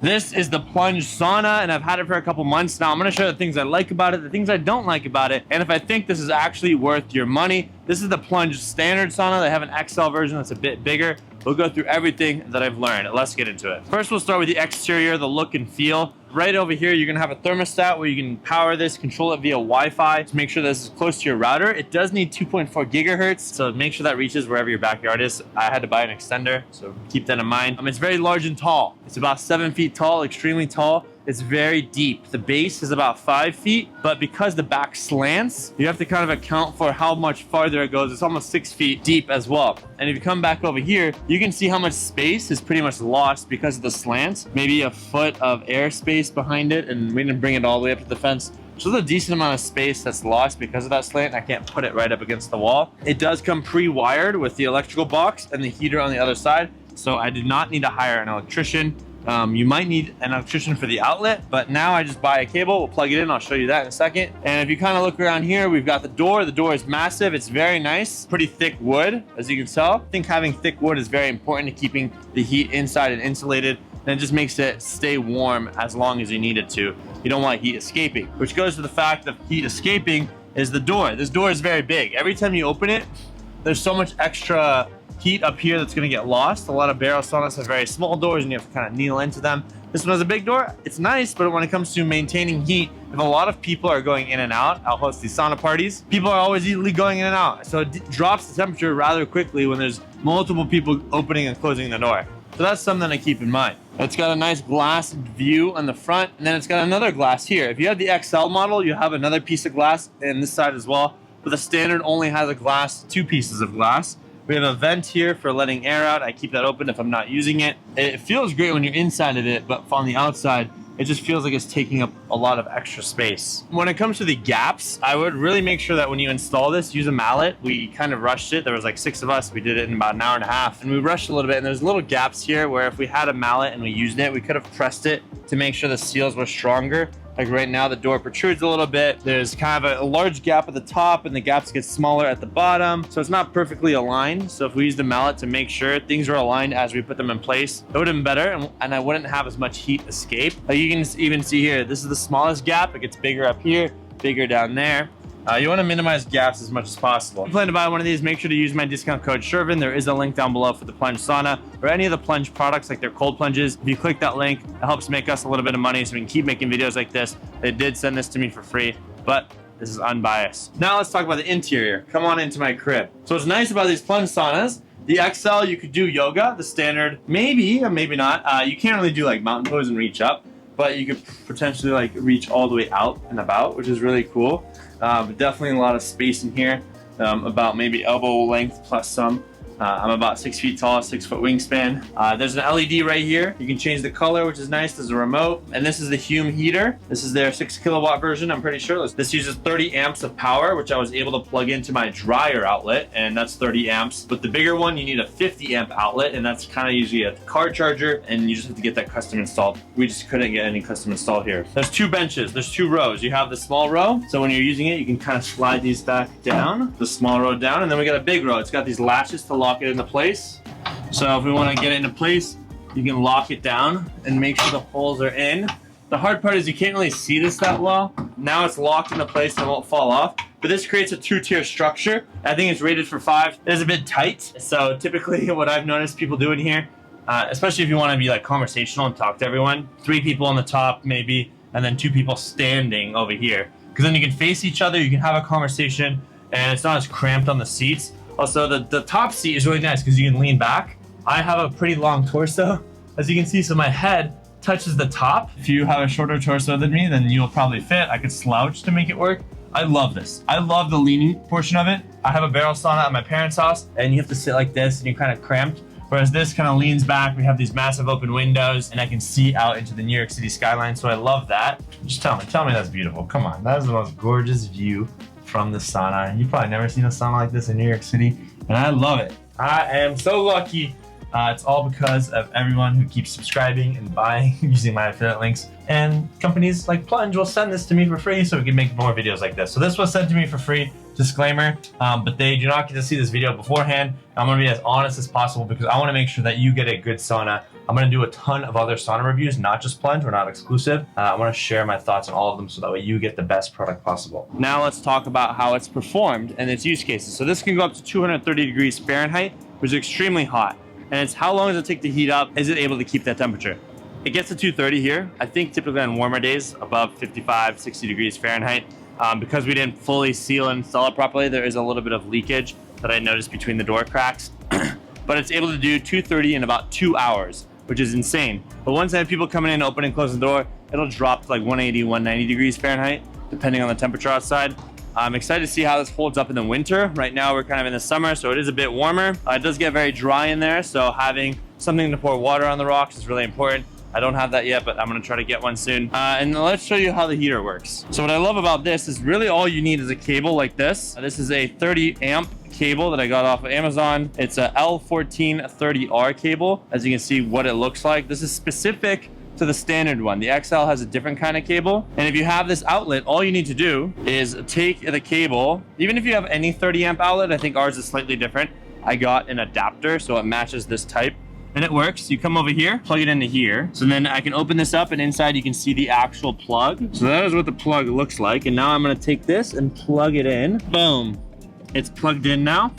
This is the Plunge Sauna, and I've had it for a couple months now. I'm going to show you the things I like about it, the things I don't like about it, and if I think this is actually worth your money. This is the Plunge Standard Sauna. They have an XL version that's a bit bigger. We'll go through everything that I've learned. Let's get into it. First, we'll start with the exterior, the look and feel. Right over here, you're gonna have a thermostat where you can power this, control it via Wi-Fi to make sure this is close to your router. It does need 2.4 gigahertz, so make sure that reaches wherever your backyard is. I had to buy an extender, so keep that in mind. It's very large and tall. It's about 7 feet tall, extremely tall. It's very deep. The base is about 5 feet, but because the back slants, you have to kind of account for how much farther it goes. It's almost 6 feet deep as well. And if you come back over here, you can see how much space is pretty much lost because of the slants. Maybe a foot of airspace behind it, and we didn't bring it all the way up to the fence. So there's a decent amount of space that's lost because of that slant. I can't put it right up against the wall. It does come pre-wired with the electrical box and the heater on the other side, so I did not need to hire an electrician. You might need an electrician for the outlet, but now I just buy a cable, we'll plug it in, I'll show you that in a second. And if you kind of look around here, we've got the door. The door is massive, it's very nice, pretty thick wood, as you can tell. I think having thick wood is very important to keeping the heat inside and insulated, and it just makes it stay warm as long as you need it to. You don't want heat escaping, which goes to the fact of heat escaping is the door. This door is very big. Every time you open it, there's so much extra heat up here that's going to get lost. A lot of barrel saunas have very small doors and you have to kind of kneel into them. This one has a big door. It's nice, but when it comes to maintaining heat, if a lot of people are going in and out, I'll host these sauna parties, people are always easily going in and out. So it drops the temperature rather quickly when there's multiple people opening and closing the door. So that's something to keep in mind. It's got a nice glass view on the front, and then it's got another glass here. If you have the XL model, you have another piece of glass in this side as well, but the standard only has a glass, 2 pieces of glass. We have a vent here for letting air out. I keep that open if I'm not using it. It feels great when you're inside of it, but on the outside, it just feels like it's taking up a lot of extra space. When it comes to the gaps, I would really make sure that when you install this, use a mallet. We kind of rushed it. There was like 6 of us. We did it in about an hour and a half, and we rushed a little bit, and there's little gaps here where if we had a mallet and we used it, we could have pressed it to make sure the seals were stronger. Like right now, the door protrudes a little bit. There's kind of a large gap at the top and the gaps get smaller at the bottom. So it's not perfectly aligned. So if we used a mallet to make sure things were aligned as we put them in place, it would have been better and I wouldn't have as much heat escape. Like you can even see here, this is the smallest gap. It gets bigger up here, bigger down there. You want to minimize gaps as much as possible. If you plan to buy one of these, make sure to use my discount code Shervin. There is a link down below for the Plunge Sauna or any of the Plunge products like their cold plunges. If you click that link, it helps make us a little bit of money so we can keep making videos like this. They did send this to me for free, but this is unbiased. Now let's talk about the interior. Come on into my crib. So what's nice about these Plunge Saunas, the XL, you could do yoga. The standard, maybe or maybe not. You can't really do like mountain pose and reach up, but you could potentially like reach all the way out and about, which is really cool. But definitely a lot of space in here, about maybe elbow length plus some. I'm about 6 feet tall, 6 foot wingspan. There's an LED right here. You can change the color, which is nice. There's a remote. And this is the Hume heater. This is their 6 kilowatt version, I'm pretty sure. This uses 30 amps of power, which I was able to plug into my dryer outlet, and that's 30 amps. But the bigger one, you need a 50 amp outlet, and that's kind of usually a car charger, and you just have to get that custom installed. We just couldn't get any custom installed here. There's 2 benches. There's 2 rows. You have the small row, so when you're using it, you can kind of slide these back down, the small row down, and then we got a big row. It's got these latches to lock it into place. So if we want to get it into place, you can lock it down and make sure the holes are in. The hard part is you can't really see this that well. Now it's locked into place and it won't fall off. But this creates a 2-tier structure. I think it's rated for 5. It is a bit tight. So typically what I've noticed people doing here, especially if you want to be like conversational and talk to everyone, 3 people on the top maybe, and then 2 people standing over here. Because then you can face each other, you can have a conversation, and it's not as cramped on the seats. Also, the top seat is really nice because you can lean back. I have a pretty long torso, as you can see, so my head touches the top. If you have a shorter torso than me, then you'll probably fit. I could slouch to make it work. I love this. I love the leaning portion of it. I have a barrel sauna at my parents' house, and you have to sit like this, and you're kind of cramped. Whereas this kind of leans back. We have these massive open windows, and I can see out into the New York City skyline, so I love that. Just tell me that's beautiful. Come on, that is the most gorgeous view from the sauna. You've probably never seen a sauna like this in New York City, and I love it. I am so lucky. It's all because of everyone who keeps subscribing and buying using my affiliate links. And companies like Plunge will send this to me for free so we can make more videos like this. So this was sent to me for free, disclaimer, but they do not get to see this video beforehand. I'm gonna be as honest as possible because I wanna make sure that you get a good sauna I'm gonna do a ton of other sauna reviews, not just Plunge, we're not exclusive. I wanna share my thoughts on all of them so that way you get the best product possible. Now let's talk about how it's performed and its use cases. So this can go up to 230 degrees Fahrenheit, which is extremely hot. And it's how long does it take to heat up? Is it able to keep that temperature? It gets to 230 here. I think typically on warmer days, above 55, 60 degrees Fahrenheit, because we didn't fully seal and install it properly, there is a little bit of leakage that I noticed between the door cracks. But it's able to do 230 in about 2 hours, which is insane. But once I have people coming in, open and close the door, it'll drop to like 180, 190 degrees Fahrenheit, depending on the temperature outside. I'm excited to see how this holds up in the winter. Right now we're kind of in the summer, so it is a bit warmer. It does get very dry in there, so having something to pour water on the rocks is really important. I don't have that yet, but I'm gonna try to get one soon. And let's show you how the heater works. So what I love about this is really all you need is a cable like this. This is a 30 amp cable that I got off of Amazon. It's a L1430R cable. As you can see what it looks like. This is specific to the standard one. The XL has a different kind of cable. And if you have this outlet, all you need to do is take the cable. Even if you have any 30 amp outlet, I think ours is slightly different. I got an adapter, so it matches this type. And it works. You come over here, plug it into here. So then I can open this up and inside you can see the actual plug. So that is what the plug looks like. And now I'm gonna take this and plug it in. Boom. It's plugged in now.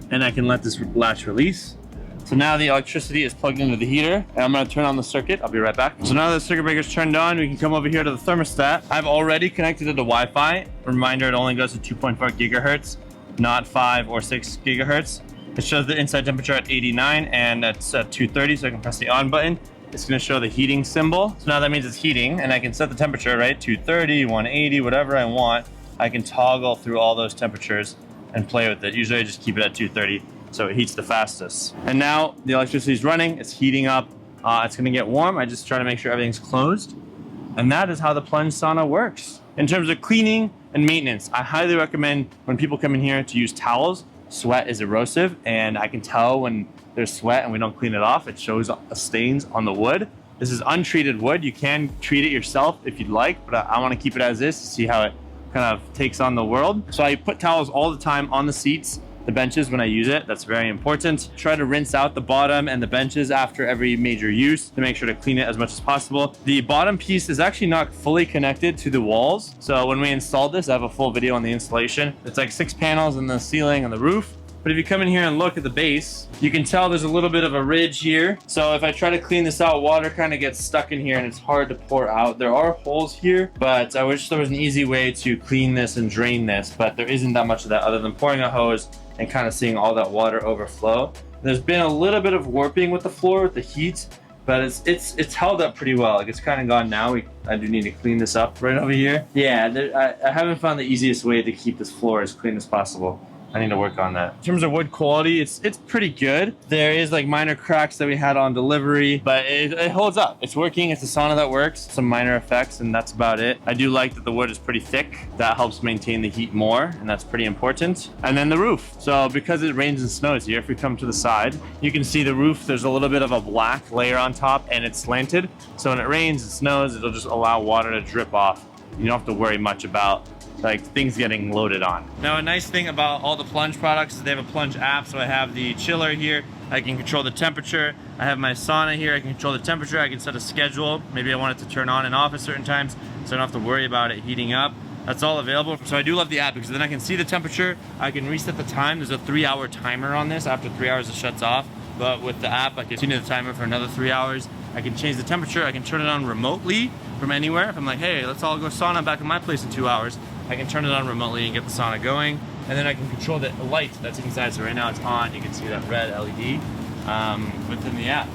And I can let this latch release. So now the electricity is plugged into the heater. And I'm gonna turn on the circuit. I'll be right back. So now that the circuit breaker's turned on, we can come over here to the thermostat. I've already connected it to Wi-Fi. Reminder, it only goes to 2.4 gigahertz, not 5 or 6 gigahertz. It shows the inside temperature at 89 and it's at 230, so I can press the on button. It's gonna show the heating symbol. So now that means it's heating and I can set the temperature, right? 230, 180, whatever I want. I can toggle through all those temperatures and play with it. Usually I just keep it at 230, so it heats the fastest. And now the electricity is running, it's heating up. It's gonna get warm. I just try to make sure everything's closed. And that is how the Plunge Sauna works. In terms of cleaning and maintenance, I highly recommend when people come in here to use towels. Sweat is erosive, and I can tell when there's sweat and we don't clean it off. It shows stains on the wood. This is untreated wood. You can treat it yourself if you'd like, but I want to keep it as is to see how it kind of takes on the world. So I put towels all the time on the seats, the benches when I use it. That's very important. Try to rinse out the bottom and the benches after every major use to make sure to clean it as much as possible. The bottom piece is actually not fully connected to the walls. So when we installed this, I have a full video on the installation. It's like 6 panels in the ceiling and the roof. But if you come in here and look at the base, you can tell there's a little bit of a ridge here. So if I try to clean this out, water kind of gets stuck in here and it's hard to pour out. There are holes here, but I wish there was an easy way to clean this and drain this, but there isn't that much of that other than pouring a hose and kind of seeing all that water overflow. There's been a little bit of warping with the floor with the heat, but it's held up pretty well. Like it's kind of gone now. I do need to clean this up right over here. Yeah, I haven't found the easiest way to keep this floor as clean as possible. I need to work on that. In terms of wood quality, it's pretty good. There is like minor cracks that we had on delivery, but it holds up. It's working. It's a sauna that works. Some minor effects, and that's about it. I do like that the wood is pretty thick. That helps maintain the heat more, and that's pretty important. And then the roof. So because it rains and snows here, if we come to the side, you can see the roof. There's a little bit of a black layer on top, and it's slanted. So when it rains, it snows, it'll just allow water to drip off. You don't have to worry much about like things getting loaded on. Now a nice thing about all the Plunge products is they have a Plunge app. So I have the chiller here, I can control the temperature. I have my sauna here, I can control the temperature. I can set a schedule. Maybe I want it to turn on and off at certain times so I don't have to worry about it heating up. That's all available. So I do love the app because then I can see the temperature. I can reset the time. There's a 3-hour timer on this. After 3 hours it shuts off. But with the app, I can continue the timer for another 3 hours. I can change the temperature. I can turn it on remotely from anywhere. If I'm like, hey, let's all go sauna back in my place in 2 hours, I can turn it on remotely and get the sauna going. And then I can control the light that's inside. So right now it's on. You can see that red LED within the app.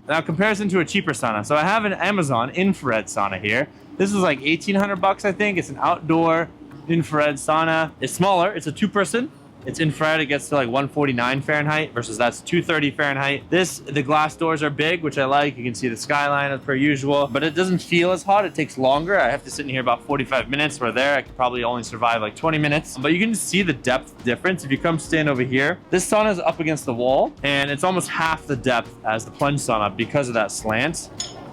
Now comparison to a cheaper sauna. So I have an Amazon infrared sauna here. This is like 1,800 bucks, I think. It's an outdoor infrared sauna. It's smaller. It's a 2-person. It's infrared. It gets to like 149 Fahrenheit versus that's 230 Fahrenheit. The glass doors are big, which I like. You can see the skyline as per usual, but it doesn't feel as hot. It takes longer. I have to sit in here about 45 minutes. Where there, I could probably only survive like 20 minutes. But you can see the depth difference. If you come stand over here, this sauna is up against the wall and it's almost half the depth as the Plunge sauna because of that slant.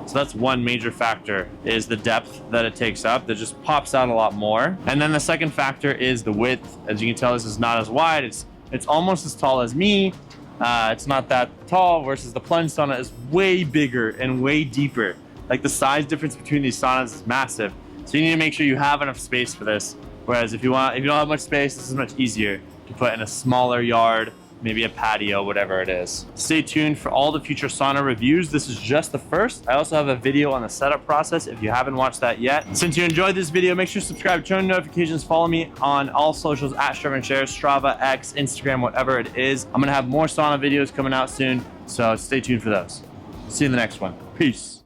So that's one major factor, is the depth that it takes up. That just pops out a lot more. And then the second factor is the width. As you can tell, this is not as wide. It's almost as tall as me, It's not that tall, versus the plunge sauna is way bigger and way deeper. Like the size difference between these saunas is massive. So you need to make sure you have enough space for this. Whereas if you don't have much space, this is much easier to put in a smaller yard, maybe a patio, whatever it is. Stay tuned for all the future sauna reviews. This is just the first. I also have a video on the setup process if you haven't watched that yet. Since you enjoyed this video, make sure to subscribe, turn on notifications, follow me on all socials at Shervin Shares, Strava, X, Instagram, whatever it is. I'm gonna have more sauna videos coming out soon, so stay tuned for those. See you in the next one. Peace.